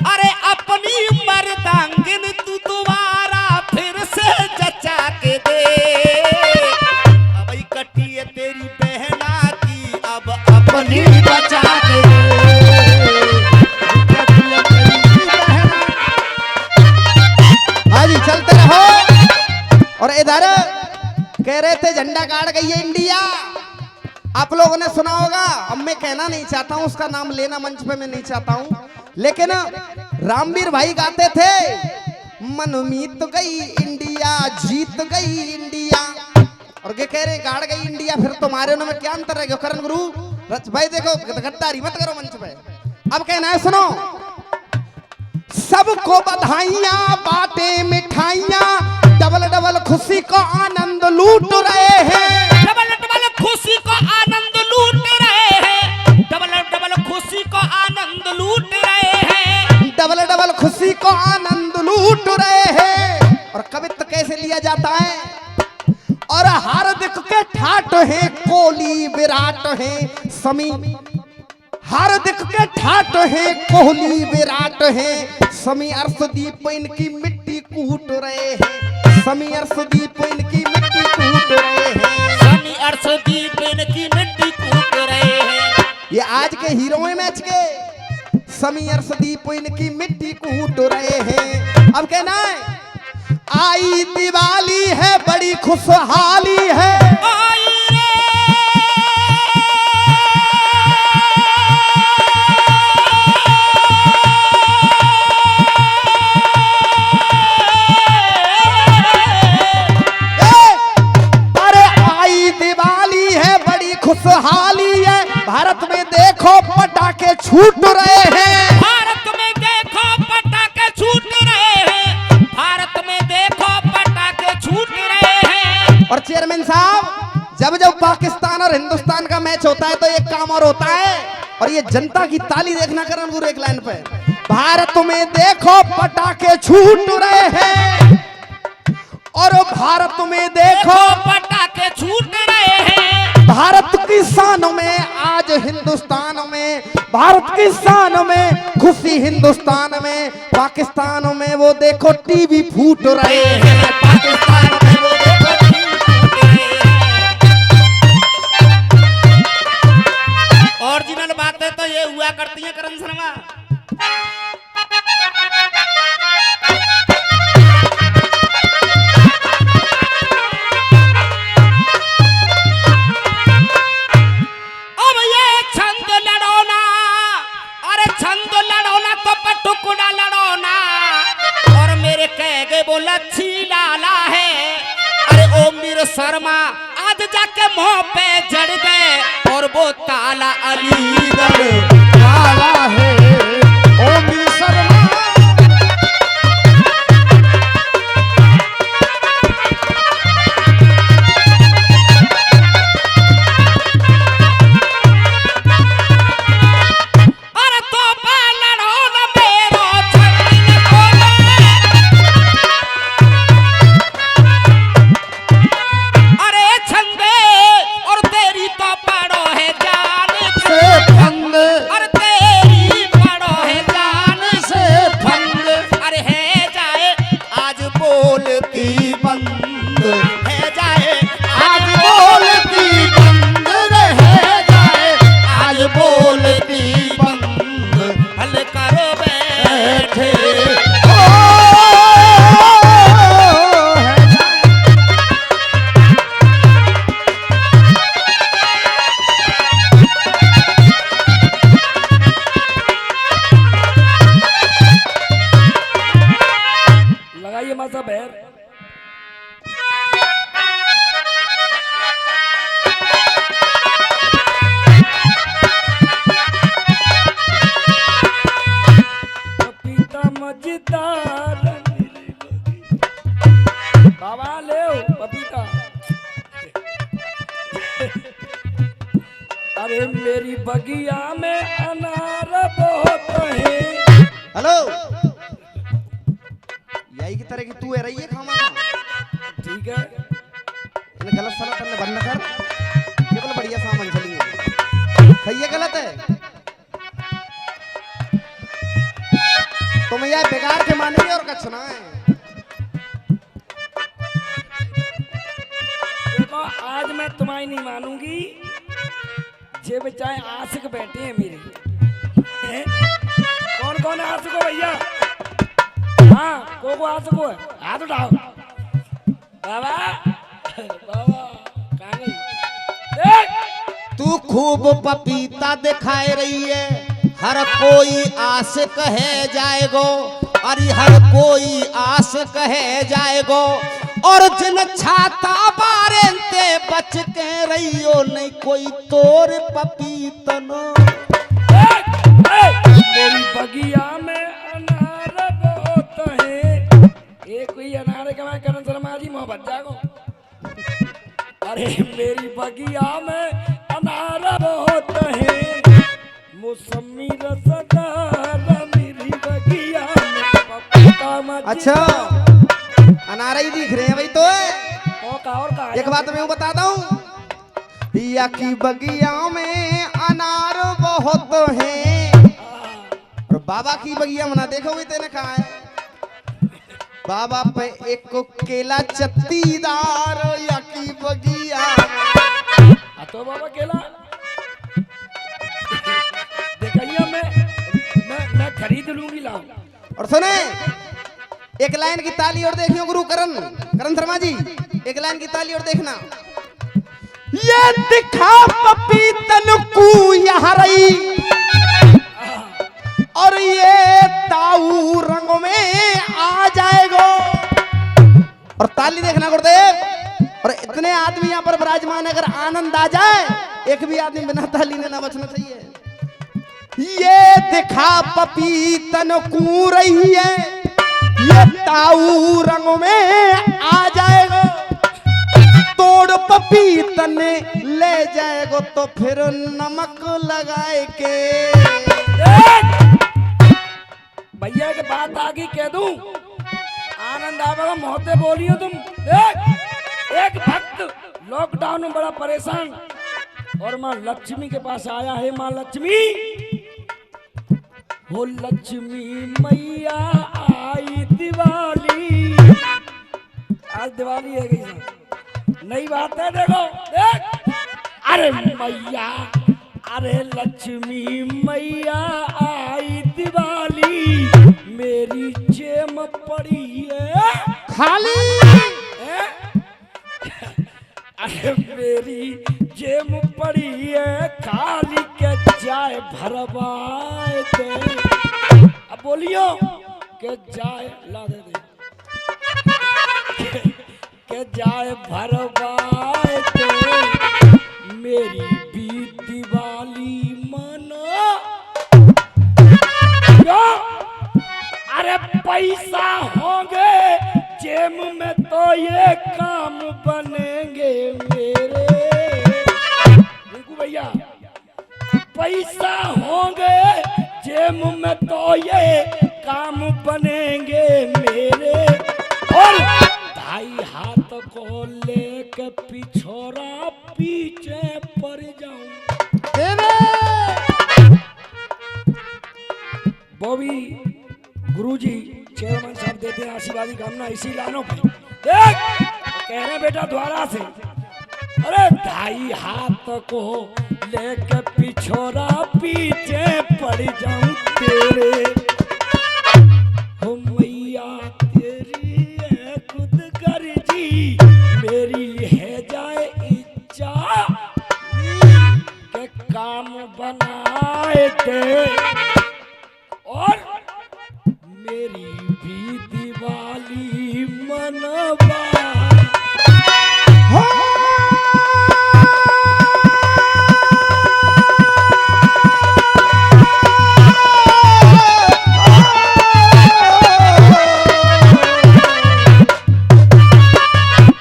अरे अपनी मर्दांगिन तू दोबारा फिर से जचा के दे। अब ही कटी है तेरी बहना की अब अपनी बचा के दे। हाँ जी चलते रहो। और इधर कह रहे थे झंडा गाड़ गई है इंडिया, आप लोगों ने सुना होगा। अब मैं कहना नहीं चाहता हूं, उसका नाम लेना मंच पे मैं नहीं चाहता हूं, लेकिन रामवीर भाई गाते थे मन मीत गई इंडिया जीत गई इंडिया। और ये कह रहे गाड़ गई इंडिया, फिर तुम्हारे में क्या अंतर है करण गुरु भाई? देखो गद्दारी मत करो मंच पे। अब कहना है सुनो, सबको बधाइयां बाटे मिठाइयां, डबल डबल खुशी को आनंद लूट रहे हैं। डबल डबल खुशी को आनंद लूट रहे हैं। डबल डबल खुशी को आनंद लूट रहे हैं। डबल डबल खुशी को आनंद लूट रहे हैं। और कवित्व कैसे लिया जाता है? और हार्दिक के ठाट हैं कोहली विराट हैं समी, हार्दिक के ठाट हैं कोहली विराट हैं समी, अर्शदीप इनकी मिट्टी कूट रहे हैं। समी अर्शदीप इनकी मिट्टी कूट रहे हैं। समी अर्शदीप इनकी मिट्टी कूट रहे हैं। ये आज के हीरो हैं मैच के, समी अर्शदीप इनकी मिट्टी कूट रहे हैं। अब कहना है आई दिवाली है बड़ी खुशहाली है। आई रे अरे आई दिवाली है बड़ी खुशहाली है, भारत में देखो पटाखे छूट रहे हैं। भारत में देखो पटाखे छूट रहे हैं। भारत में देखो पटाखे छूट रहे हैं। और चेयरमैन साहब, जब जब पाकिस्तान और हिंदुस्तान का मैच होता है तो एक काम और होता है, और ये जनता की ताली देखना करण गुरु एक लाइन पे, भारत में देखो पटाखे छूट रहे हैं। और भारत में देखो पटाखे छूट रहे हैं। भारत की शान में आज हिंदुस्तान में, भारत की शान में खुशी हिंदुस्तान में, पाकिस्तान में वो देखो टीवी फूट रहे हैं। पाकिस्तान में वो देखो टीवी फूट रहे हैं। ओरिजिनल बातें तो ये हुआ करती हैं करण शर्मा। अब ये छंद लड़ोना, अरे छंद लड़ोना तो पटुकुड़ा लड़ोना, और मेरे कह गए वो लच्छी लाला है। अरे ओ मीर शर्मा आज जाके मुंह पे जड़ गए, और वो ताला अलीगढ़ काला है ओ मेरी शर्मा। अरे तो लड़ो न मेरो छंद लड़ोना। अरे छंदे और तेरी तो पड़ो है जान से मेरी बगिया में अनार बहुत है। हेलो, यही की तरह की तू है रही है खामा खा। ठीक है, इन्हें गलत सलत करने बंद कर, केवल बढ़िया सामान चलेंगे। सही है गलत है? तुम यह बेकार के मानेंगे और कछ ना है। देखो आज मैं तुम्हारी नहीं मानूंगी। जे बचाए आशिक बैठे हैं मेरे। हैं? कौन कौन आशिक हो भैया? हाँ, को आशिक हो है? हाथ उठाओ। बाबा बाबा कहाँ गई? देख तू खूब पपीता दिखाए रही है, हर कोई आशिक है जाएगो, अरे हर कोई आशिक है जाएगो। और जिन छाता बारे ते बच के रहियो, नहीं कोई तोर पपीतन। मेरी बगिया में अनार बहुत है। एक कोई अनार के मैं करण शर्मा जी मोहब्बत जागो। अरे मेरी बगिया में अनार बहुत है, मौसमी रसदार मेरी बगिया में पपीता मत। अच्छा, अनारा ही दिख रहे हैं भाई तो। और का एक बात मैं बताता हूँ, या की बगिया में अनार बहुत हैं, और बाबा की बगिया मना देखोगे तेने कहा है बाबा पे एक को केला चत्तीदार, या की बगिया तो बाबा केला देखिए मैं खरीद लूंगी लाऊं। और सुने एक लाइन की ताली और देखियो गुरु करण शर्मा जी, एक लाइन की ताली और देखना। ये दिखा पपीतन को यहाँ रही, और ये ताऊ रंग में आ जाएगा। और ताली देखना गुरुदेव। और इतने आदमी यहाँ पर विराजमान, अगर आनंद आ जाए, एक भी आदमी बिना ताली ने ना बचना चाहिए। ये दिखा पपीतन को रही है, ये ताऊ रंग में आ जाएगा। तोड़ पपीतन ले जाएगा तो फिर नमक लगाए के। भैया के बात आगे कह दूं, आनंद आवेगा मोहते बोलियो तुम। देख एक भक्त लॉकडाउन में बड़ा परेशान और माँ लक्ष्मी के पास आया है। माँ लक्ष्मी, हो लक्ष्मी मैया आई दिवाली। आज दिवाली है गई नई बात है। देखो देख, अरे मैया, अरे लक्ष्मी मैया आई दिवाली, मेरी जेम पड़ी है खाली। अरे मेरी जेम पड़ी है खाली, के जाए भरवाए दे। अब बोलियो के जाए ला दे के जाए भरवाए दे, मेरी भी दिवाली मना। अरे पैसा होंगे जेब में तो ये काम बनेंगे मेरे। देखो भैया, पैसा होंगे जेब में तो ये काम बनेंगे मेरे। और ढाई हाथ को लेके पिछोरा पीछे पड़ जाऊं। बॉबी गुरुजी चेयरमैन साहब देते हैं आशीर्वादी कामना इसी लानों पे। देख कह रहे बेटा द्वारा से, अरे ढाई हाथ को लेके पिछोरा पीछे पड़ जाऊं तेरे। हो मैया तेरी है खुद गर्जी, मेरी है जाए इच्छा के काम बनाए थे, और मेरी भी दिवाली मनवा।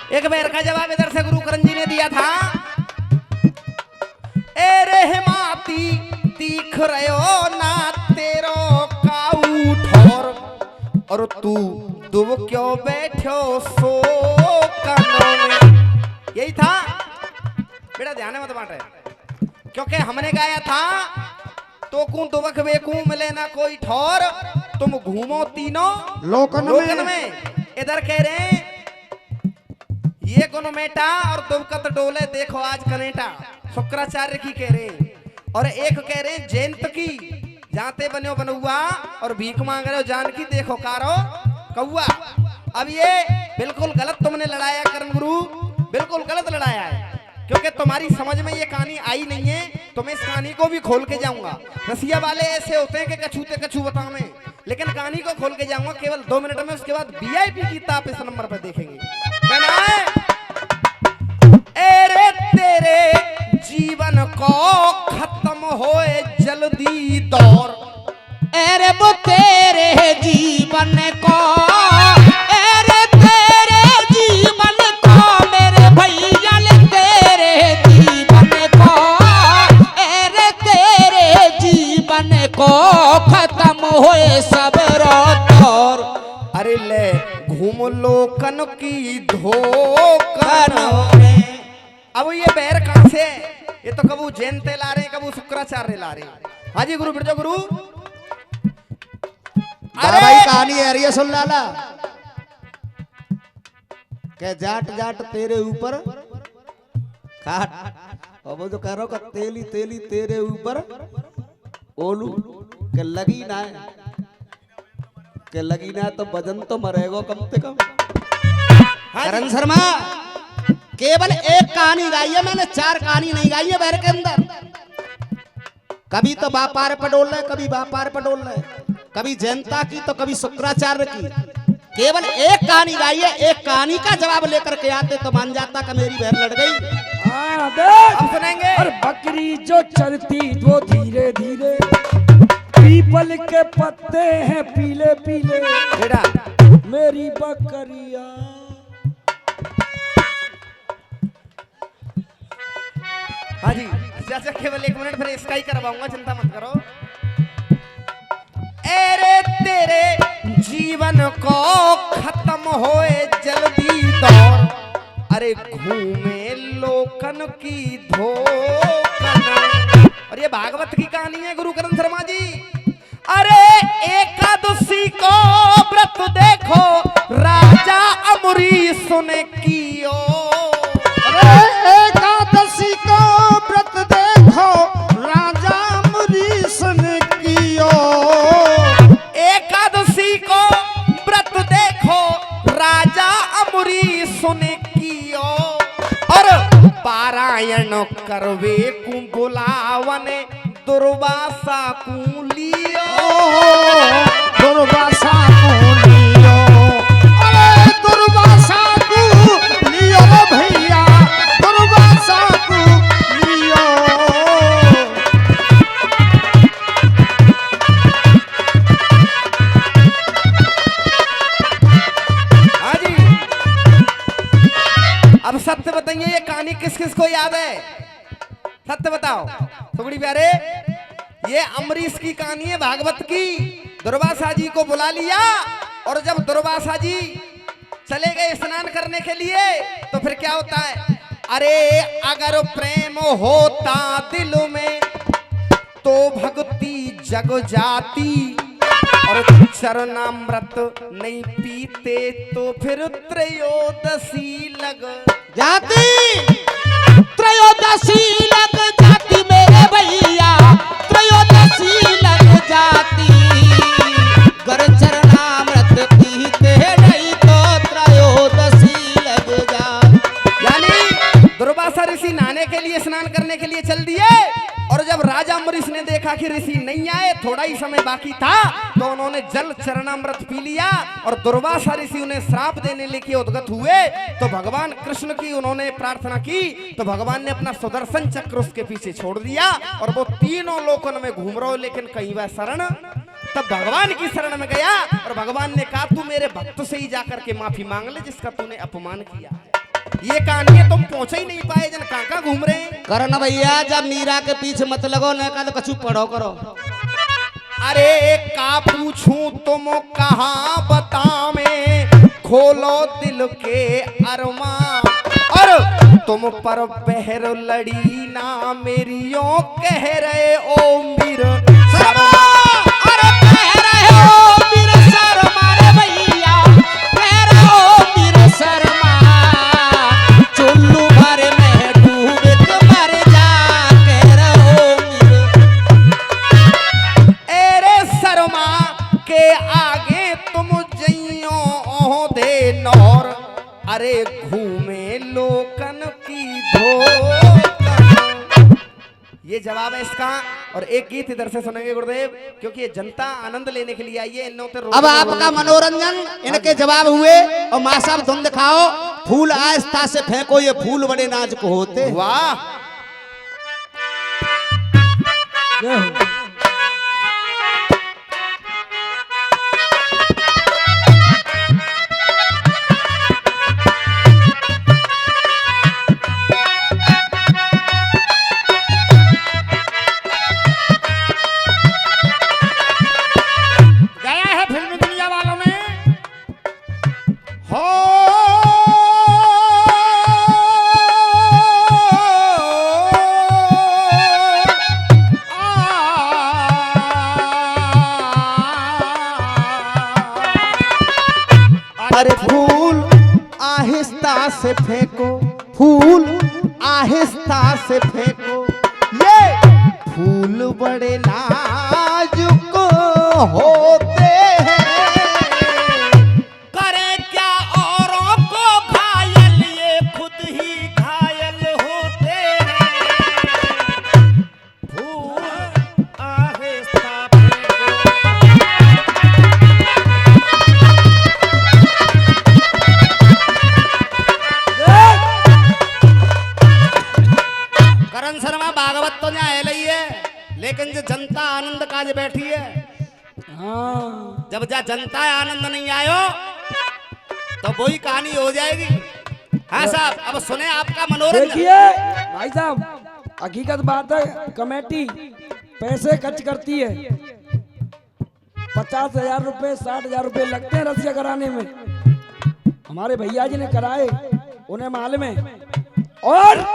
एक बार का जवाब इधर से गुरु करण जी ने दिया था, ए रहमाती दिख रहे हो ना तेरो काऊ ठोर, और तू दुब क्यों बैठो सो कानों में। यही था बेटा, ध्यान है मत बांटे, क्योंकि हमने गाया था तो कू दुबक बेकू मिले ना कोई ठोर, तुम घूमो तीनों लोकन में। इधर कह रहे हैं ये गुण मेटा और दुबकत डोले देखो आज कनेटा, शुक्राचार्य की कह रहे हैं। और एक कह रहे हैं जयंत की, जाते बनो बनुआ और भीख मांग रहे हो जानकी देखो कारो कौआ। अब ये बिल्कुल गलत तुमने लड़ाया करण गुरु, बिल्कुल गलत लड़ाया है, क्योंकि तुम्हारी समझ में ये कहानी आई नहीं है। तो मैं इस कहानी को भी खोल के जाऊंगा। रसिया वाले ऐसे होते हैं कि कछूते कछू बताओ में, लेकिन कहानी को खोल के जाऊंगा केवल 2 मिनट में। उसके बाद VIP की ताप इस नंबर पर देखेंगे। कहना है एरे तेरे जीवन को खत्म होए जल्दी दौर, अरे वो तेरे जीवन को, अरे तेरे जीवन को मेरे भैया ने, तेरे जीवन को, अरे तेरे जीवन को खत्म होए सब रोतोर। अरे ले घूम लोकन की धोकन। अब ये बैर कहां से? ये तो कबू जयंते ला रहे हैं, कबू शुक्राचार्य ला रहे हैं। हाँ जी गुरु, बिरजो गुरु। अरे भाई कहानी है ये सुन लाला, के जाट जाट तेरे ऊपर खाट, और वो जो कह रहा हो तेली तेली तेरे ऊपर ओलू, के लगी ना है, के लगी ना तो वजन तो मरेगा कम से कम। करण शर्मा केवल एक कहानी गाई है मैंने, 4 कहानी नहीं गाई है बैर के अंदर। कभी तो व्यापार पर डोल रहे, कभी व्यापार पर डोल रहे, कभी जनता की तो कभी शुक्राचार्य की। केवल एक कहानी गाई है, एक कहानी का जवाब लेकर के आते तो मान जाता कि मेरी बहन लड़ गई। हाँ देख, हम सुनेंगे। और बकरी जो चलती वो धीरे धीरे, पीपल के पत्ते हैं पीले पीले, बेटा मेरी बकरिया। हाँ जी चाचा, केवल 1 मिनट फिर इसका ही करवाऊंगा, चिंता मत करो। अरे तेरे जीवन को खत्म होए जल्दी दौर, अरे घूमे लोकन की धोकन। और ये भागवत की कहानी है गुरु करण शर्मा जी। अरे एकादशी को व्रत देखो राजा अमरीश ने कियो, एकादशी को व्रत देखो राजा अमरीश ने कियो, एकादशी को व्रत देखो राजा अमरीश ने कियो, और पारायण करवे कु बुलावने दुर्वासा कु लियो, दुर्वासा को लियो, अरे दुर्वासा को लियो भैया, दुर्वासा को लियो। हाँ जी, अब सत्य बताइए ये कहानी किस किस को याद है? सत्य बताओ सुगड़ी प्यारे। ये अमरीश की कहानी है भागवत की। दुर्वासा जी को बुला लिया, और जब दुर्वासा जी चले गए स्नान करने के लिए तो फिर क्या होता है? अरे अगर प्रेम होता दिल में तो भक्ति जग जाती, और चरणामृत नहीं पीते तो फिर त्रयोदशी लग जाती, त्रयोदशी लग जाती मेरे भैया, त्रयोदशी लग जाती, गर चरणामृत पीते नहीं तो त्रयोदशी लग जाती। यानी दुर्वासा ऋषि नहाने के लिए स्नान करने के लिए चल दिए, और जब राजा अम्बरीश ने देखा कि ऋषि नहीं आए, थोड़ा ही समय बाकी था, तो उन्होंने जल चरणामृत पी लिया, और दुर्वासा ऋषि उन्हें श्राप देने लेके उद्गत हुए। तो भगवान कृष्ण की उन्होंने प्रार्थना की, तो भगवान ने अपना सुदर्शन चक्र उसके पीछे छोड़ दिया, और वो तीनों लोकन में घूम रहा हो, लेकिन कहीं वह शरण। तब भगवान की शरण में गया, और भगवान ने कहा तू मेरे भक्त से ही जाकर के माफी मांग ले जिसका तूने अपमान किया है। ये कहानी तुम पहुंच ही नहीं पाए, जन कहाँ घूम रहे हैं। करण भैया जब मीरा के पीछे मत लगो, न का तो कछु पढ़ो करो। अरे का पूछूं तुम कहाँ बतावे, खोलो दिल के अरमा, और तुम पर बहर लड़ी ना मेरियो कह रहे ओ मीर शर्मा। अरे कह रहे हो मीर शर्मा रे भैया, कह रहे हो मीर शर्मा, चुल्लू भर में डूब के मर जा, कह रहे हो मीर। एरे शर्मा के आगे तुम जइयो दे नौर, अरे घूमे लोकन की धोकन। ये जवाब है इसका। और एक गीत इधर से सुनेंगे गुरुदेव, क्योंकि ये जनता आनंद लेने के लिए आई है। अब आपका मनोरंजन इनके जवाब हुए, और माँ साहब तुम दिखाओ, फूल आस्था से फेंको ये फूल बड़े नाजुक होते। वाह, जय हो। गया है फिल्म दुनिया वालों ने। हो अरे फूल आहिस्ता से फेंको, फूल आहिस्ता से फेंको, ये फूल बड़े नाजुक होते हैं। करे क्या औरों को घायल, ये खुद ही घायल होते हैं। फूल आहिस्ता फेंको। करण शर्मा भागवत तो न्याय लई है, लेकिन जो जनता आनंद काज बैठी है, हाँ जब जा जनता आनंद नहीं आयो तो वही कहानी हो जाएगी। हाँ साहब, अब सुने आपका मनोरंजन। देखिए भाई साहब, हकीकत बात है, कमेटी पैसे खर्च करती है, 50,000 रुपए 60,000 रुपए लगते हैं रसिया कराने में। हमारे भैया जी ने कराए, उन्हें मालूम है। और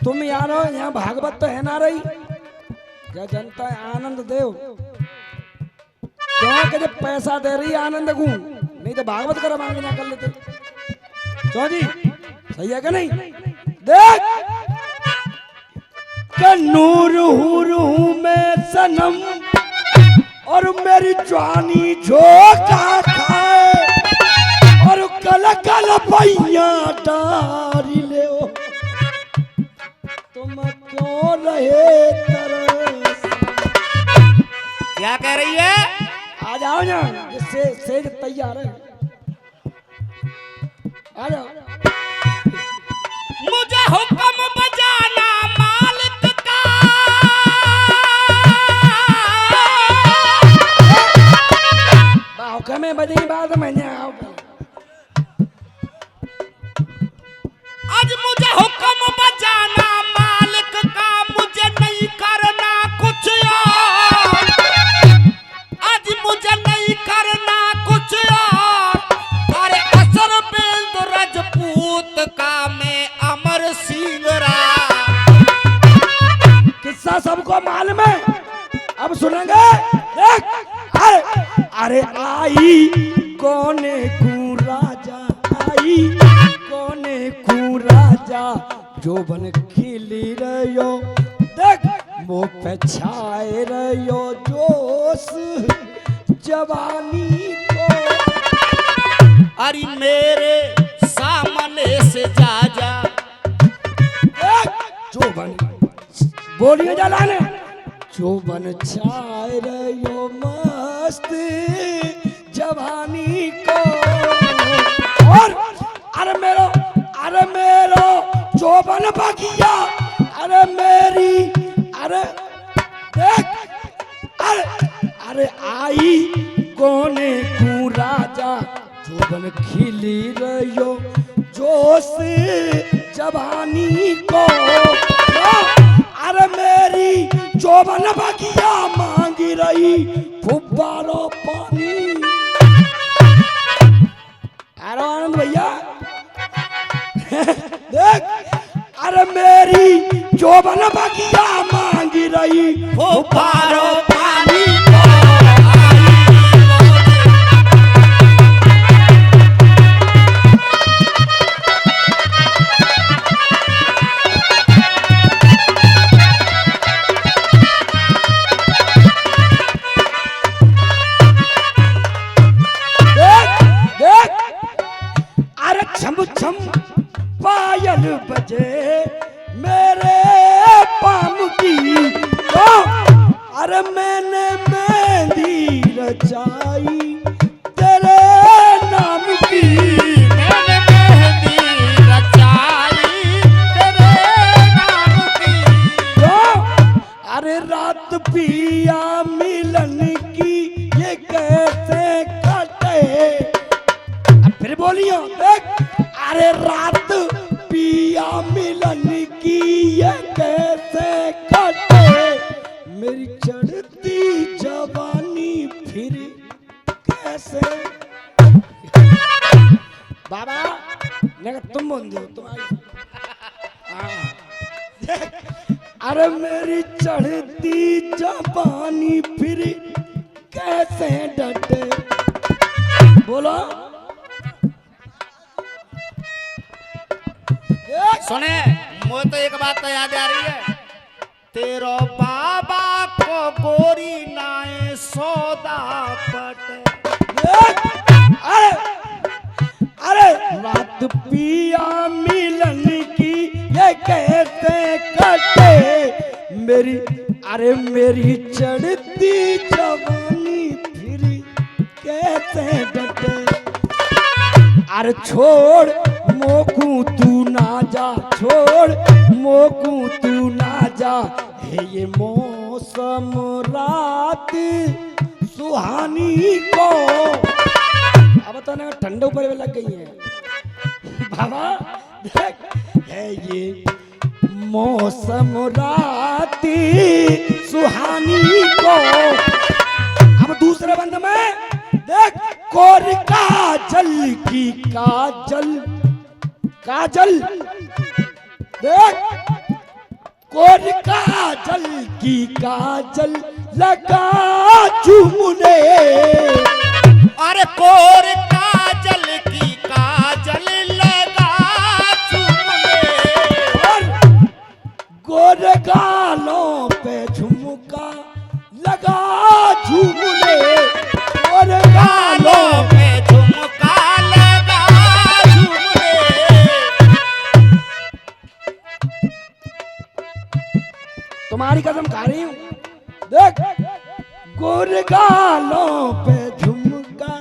तुम यार हो, यहाँ भागवत तो है ना रही, क्या जनता आनंद देव, क्यों कि जब पैसा दे रही है आनंद को, नहीं तो भागवत करा मांगे ना कर लेते। क्यों जी, सही है क्या नहीं? देख के नूर हूँ मैं सनम, और मेरी जवानी झोंका खाए, और कल कल पैया डारी ले, तुम क्यों रहे तरस। क्या कह रही है? आ जाओ ना, जिससे सेज तैयार है, आ जाओ। मुझे हुक्म बजाना मालिक का, बाहुका में बजी बात मैंने आओ। आज मुझे हुक्म बजाना मालिक का, मुझे नहीं करना कुछ और, आज मुझे नहीं करना कुछ और। अरे असर बिंद राजपूत का मैं अमर सिंह राव। किस्सा सबको मालूम है, अब सुनेंगे। देख अरे आई कोने को राजा, आई कोने को राजा, जो बन खिली रहो, देख मुँह पे छाए रहो जोश जवानी को। अरे मेरे सामने से जा जा, जो बन बोलिए जलाने, जो बन छाए रहो मस्त जवानी को। और अरे मेरो चौबन बगिया, अरे मेरी, अरे देख, अरे आई कोने को राजा, चौबन खिली रहो, चौबन बगिया मांगी रही फुब्बारो पानी। अरे आनंद भैया देख, अरे मेरी चौबन बगिया मांगी रही फुब्बारो पानी। छम छम पायल बजे मेरे पाम की, तो अरे मैंने मेहंदी रचाई तेरे नाम की। मैंने मेहंदी रचाई तेरे नाम की। तो अरे रात पिया मिलन की ये कैसे कटे। अब फिर बोलियो देख, अरे रात पिया मिलन की ये कैसे कटे, मेरी चढ़ती जवानी फिर कैसे। बाबा नहीं तुम बोल दो तुम्हारी। अरे मेरी चढ़ती जवानी फिर कैसे डटे। बोलो सुने, मुझे तो एक बात तो याद आ रही है, तेरो बाबा को गोरी नाए सौदा पट। अरे अरे रात पिया मिलन की ये कैसे कटे, मेरी अरे मेरी चढ़ती जवानी फिर कैसे डटे। अरे छोड़ मोकू तू ना जा, छोड़ मोकू तू ना जा, है ये मौसम रात सुहानी को। अब तो ना ठंडे ऊपर में लग गई है बाबा देख, है ये मौसम रात सुहानी को। अब दूसरे बंद में देख, कोर काजल की काजल, काजल देख, कोर काजल की काजल लगा चुमने। अरे कोर काजल की काजल लगा चुमने। और गोर गालों पे झुमका लगा झूमने। गोर गालों पे झुमका लगा झुमने। तुम्हारी कसम खा रही हूँ देख, गोर गालों पे झुमका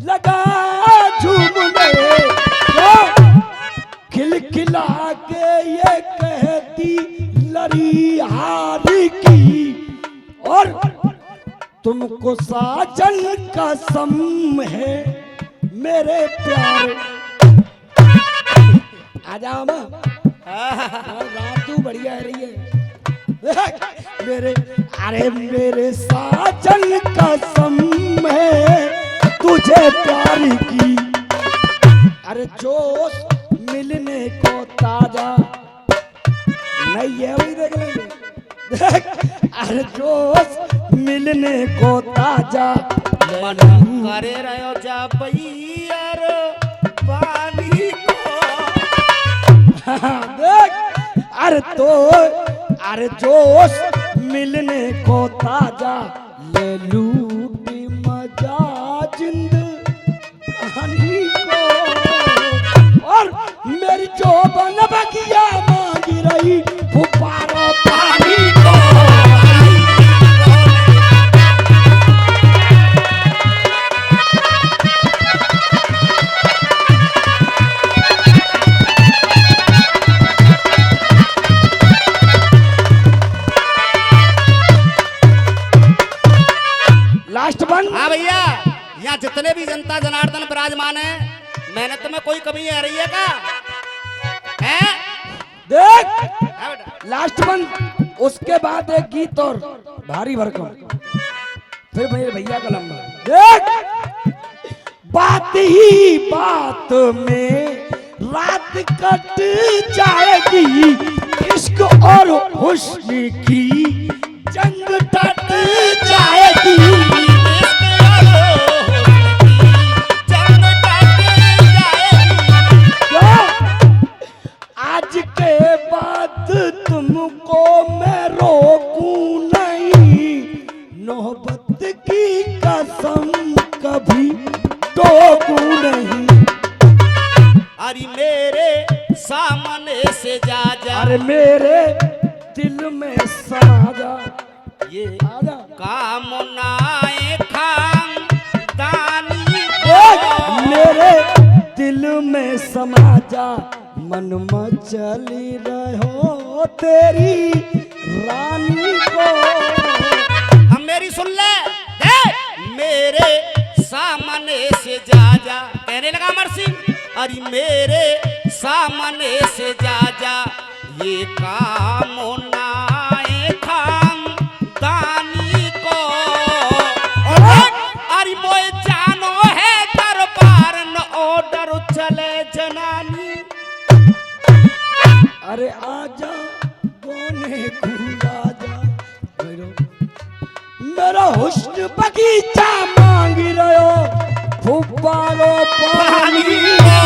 लगा झूमने। खिलखिला के ये कहती लड़ी हारी की, और तुमको साजन का सम है मेरे प्यारे। आ जाओ माँ, रात तू बढ़िया रही है मेरे। अरे मेरे साजन का सम है तुझे प्यार की। अरे जोश मिलने को ताजा नहीं है, वही देख लेंगे। अरे जोश मिलने को ताजा मन करे रहो जा पैर पानी को। देख अरे जोश मिलने को ताजा ले लूटी मजा जिंदगानी को। और मेरी जो बन बगिया मांगी रही फुब्बारा पानी को। Last one. हाँ भैया, यहाँ जितने भी जनता जनार्दन विराजमान है, मेहनत में कोई कमी आ रही है क्या? हैं? देख हाँ बेटा। लास्ट वन उसके बाद एक गीत और भारी भरकम, फिर मेरे भैया का लंबा। देख बात ही बात में रात कट जाएगी, इश्क और हुस्न की जंग टट जाएगी। आज के बाद तुमको मैं रोकूं नहीं, मोहब्बत की कसम कभी टोकूं नहीं। अरे मेरे सामने से जा जा, अरे मेरे दिल में समा जा, ये आजा। कामनाएं खानदानी मेरे दिल में समा जा, मन में चली रहो तेरी रानी को। हम मेरी सुन ले, देख मेरे सामने से जा जा, कहने लगा अमर सिंह, अरे मेरे सामने से जा जा, ये कामनाएं खानदानी को। अरे मोए जानो है दरबार न ऑर्डर चले जनानी। अरे आजा गोने खुला जा, मेरा हुस्न बगीचा मांग रहे हो, फुब्बारो पानी को।